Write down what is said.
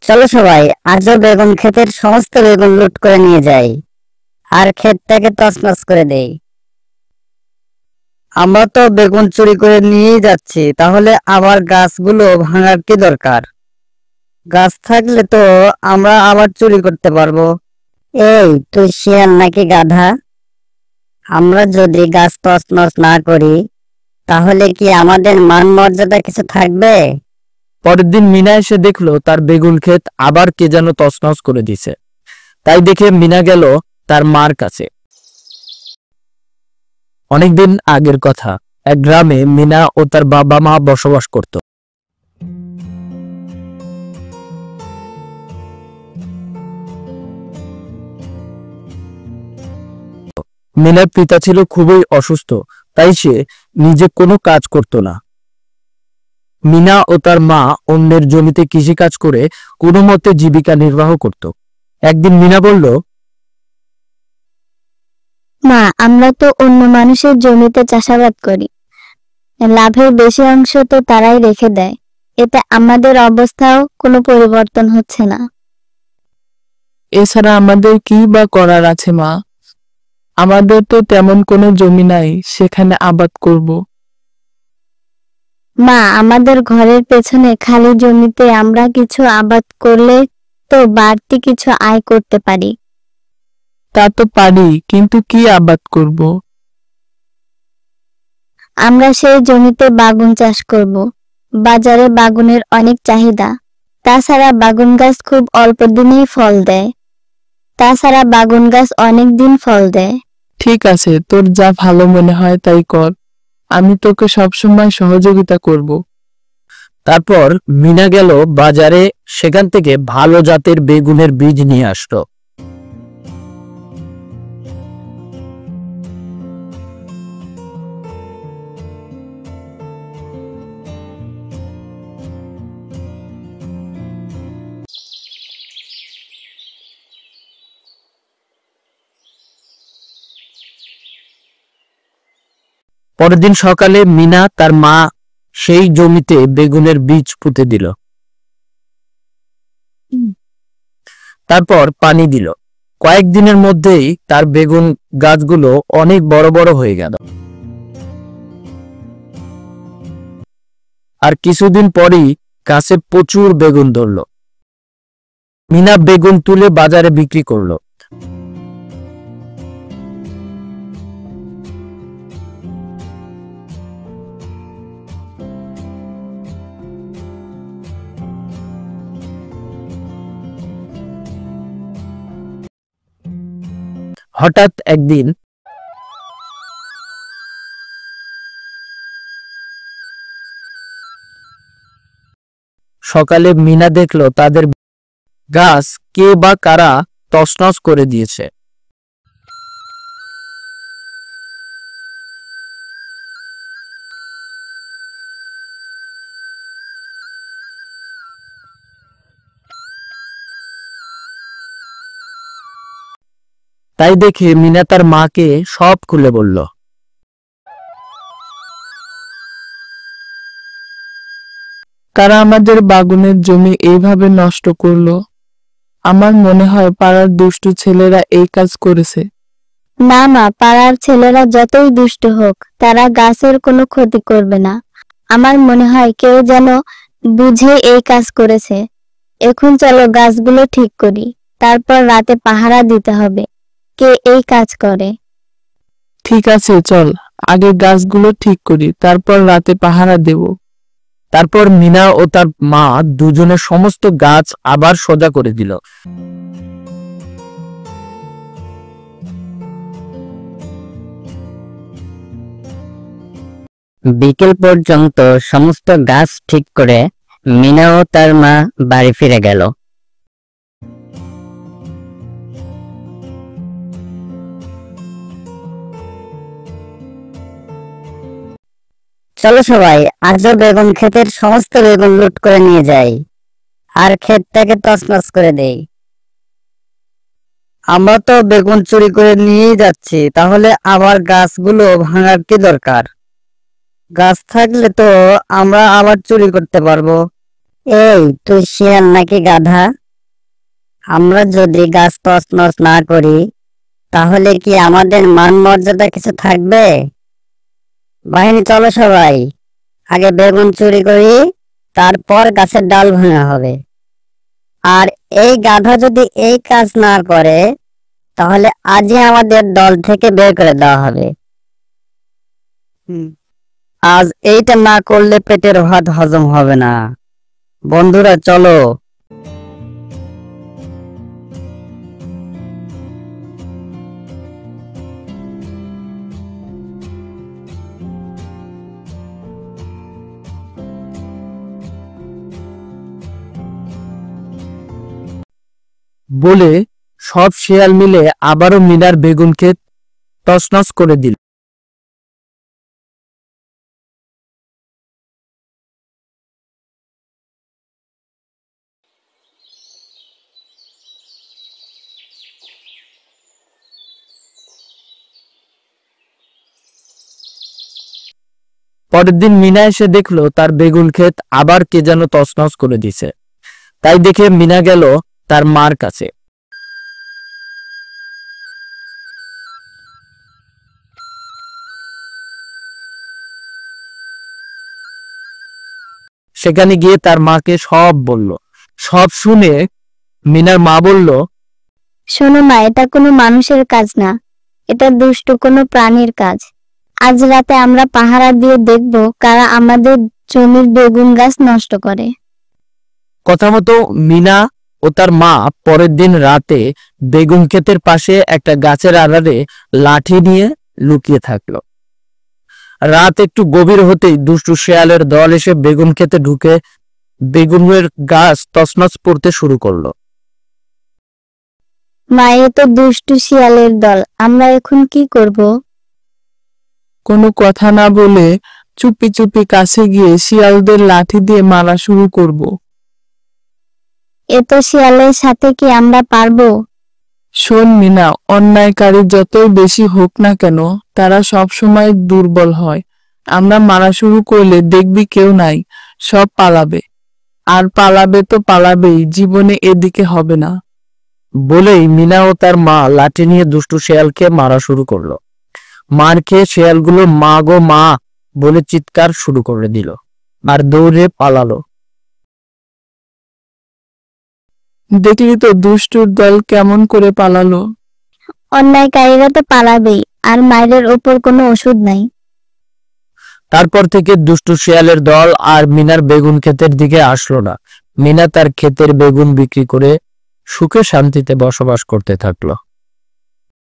চলো সবাই, আজও বেগুন ক্ষেতের সমস্ত বেগুন লুট করে নিয়ে যাই আর ক্ষেতটাকে তছনছ করে দেই। আমরা তো বেগুন চুরি করে নিয়েই যাচ্ছি, তাহলে আবার গাছগুলো ভাঙার কি দরকার? গাছ থাকলে তো আমরা আবার চুরি করতে পারবো। এই, তুই শিয়াল নাকি গাধা? আমরা যদি গাছ তছনছ না করি তাহলে কি আমাদের মান মর্যাদা কিছু থাকবে? পরের দিন মিনা এসে দেখলো তার বেগুন ক্ষেত আবার কে যেন তছনছ করে দিছে। তাই দেখে মিনা গেল তার মার কাছে। অনেকদিন আগের কথা, এক গ্রামে মিনা ও তার বাবা মা বসবাস করত। মিনার পিতা ছিল খুবই অসুস্থ, তাই সে নিজে কোনো কাজ করত না। মিনা ও তার মা অন্যের জমিতে কৃষিকাজ করে কোনো মতে জীবিকা নির্বাহ করত। একদিন মিনা বলল, মা, আমরা তো অন্য মানুষের জমিতে চাষাবাদ করি, লাভের বেশি অংশ তো তারাই রেখে দেয়, এতে আমাদের অবস্থাও কোনো পরিবর্তন হচ্ছে না। এছাড়া আমাদের কি বা করার আছে মা? আমাদের তো তেমন কোনো জমি নাই সেখানে আবাদ করব। মা, আমাদের ঘরের পেছনে খালি জমিতে আমরা কিছু আবাদ করলে তো বাড়তি কিছু আয় করতে পারি। তা তো পারি, কিন্তু কি আবাদ করব? আমরা সেই জমিতে বাগুন চাষ করব। বাজারে বাগুনের অনেক চাহিদা। তাছাড়া বাগুন গাছ খুব অল্প দিনেই ফল দেয়। ঠিক আছে, তোর যা ভালো মনে হয় তাই কর, আমি তোকে সবসময় সহযোগিতা করব। তারপর মিনা গেল বাজারে, সেখান থেকে ভালো জাতের বেগুনের বীজ নিয়ে আসলো। পরের দিন সকালে মিনা তার মা সেই জমিতে বেগুনের বীজ পুঁতে দিল। তারপর পানি দিল। কয়েকদিনের মধ্যেই তার বেগুন গাছগুলো অনেক বড় বড় হয়ে গেল। আর কিছুদিন পরেই গাছে প্রচুর বেগুন ধরল। মিনা বেগুন তুলে বাজারে বিক্রি করলো। হঠাৎ একদিন সকালে মিনা দেখলো তাদের গাছ কে বা কারা তছনছ করে দিয়েছে। তাই দেখে মিনা তার মাকে সব খুলে বলল। কারা আমাদের বাগুনের জমি এইভাবে নষ্ট করলো? আমার মনে হয় পাড়ার দুষ্টু ছেলেরা এই কাজ করেছে। না মা, পাড়ার ছেলেরা যতই দুষ্ট হোক তারা গাছের কোনো ক্ষতি করবে না। আমার মনে হয় কেউ যেন বুঝে এই কাজ করেছে। এখন চলো গাছগুলো ঠিক করি, তারপর রাতে পাহারা দিতে হবে কে এই কাজ করে। ঠিক আছে, চল আগে গাছগুলো ঠিক করি, তারপর রাতে পাহারা দেব। তারপর মিনা ও তার মা দুজনের সমস্ত গাছ আবার সোজা করে দিল। বিকেল পর্যন্ত সমস্ত গাছ ঠিক করে মিনা ও তার মা বাড়ি ফিরে গেল। চলো সবাই, আজও বেগুন ক্ষেতের সমস্ত বেগুন লুট করে নিয়ে যাই আর ক্ষেতটাকে তছনছ করে দেই। আমরা তো বেগুন চুরি করে নিয়েই যাচ্ছি, তাহলে আবার গাছগুলো ভাঙার কি দরকার? গাছ থাকলে তো আমরা আবার চুরি করতে পারবো। এই তুই শিয়াল নাকি গাধা? আমরা যদি গাছ তছনছ না করি তাহলে কি আমাদের মান মর্যাদা কিছু থাকবে? বাহিনী চলো সবাই, আগে বেগুন চুরি করি, তারপর গাছের ডাল ভাঙা হবে। আর এই গাধা যদি এই কাজ না করে তাহলে আজই আমাদের দল থেকে বের করে দেওয়া হবে। আজ এইটা না করলে পেটের ভাত হজম হবে না। বন্ধুরা চলো। বলে সব শিয়াল মিলে আবারও মিনার বেগুন ক্ষেত তছনছ করে দিল। পরের দিন মিনা এসে দেখলো তার বেগুন ক্ষেত আবার কে যেন তছনছ করে দিছে। তাই দেখে মিনা গেল তার মার কাছে। সেখানে গিয়ে তার মাকে সব বলল। সব শুনে মিনার মা বলল, শোনো মা, এটা কোনো মানুষের কাজ না, এটা দুষ্ট কোনো প্রাণীর কাজ। আজ রাতে আমরা পাহারা দিয়ে দেখব কারা আমাদের জমির বেগুন গাছ নষ্ট করে। কথা মতো মিনা ও তার মা পরের দিন রাতে বেগুন ক্ষেতের পাশে একটা গাছের আড়ালে লাঠি নিয়ে লুকিয়ে থাকলো। রাত একটু গভীর হতেই দুষ্টু শেয়ালের দল এসে বেগুন ক্ষেতে ঢুকে বেগুনের গাছ তছনছ করতে শুরু করলো। মা, এ তো দুষ্টু শিয়ালের দল, আমরা এখন কি করব? কোনো কথা না বলে চুপি চুপি কাছে গিয়ে শিয়ালদের লাঠি দিয়ে মারা শুরু করব। এ তো শিয়ালের সাথে কি আমরা পারবো? শোন মিনা, অন্যায়কারী যতই বেশি হোক না কেন তারা সব সময় দুর্বল হয়। আমরা মারা শুরু করলে দেখবি কেউ নাই, সব পালাবে। আর পালাবে তো পালাবেই, জীবনে এদিকে হবে না। বলেই মিনা ও তার মা লাঠি নিয়ে দুষ্টু শেয়ালকে মারা শুরু করলো। মার খেয়ে শেয়ালগুলো মা গো মা বলে চিৎকার শুরু করে দিল আর দৌড়ে পালালো। দেখলি তো দুষ্টুর দল কেমন করে পালালো। অন্যায়কারীরা তো পালাবেই, আর মায়ের ওপর কোনো ওষুধ নাই। তারপর থেকে দুষ্টু শিয়ালের দল আর মিনার বেগুন ক্ষেতের দিকে আসলো না। মিনা তার ক্ষেতের বেগুন বিক্রি করে সুখে শান্তিতে বসবাস করতে থাকলো।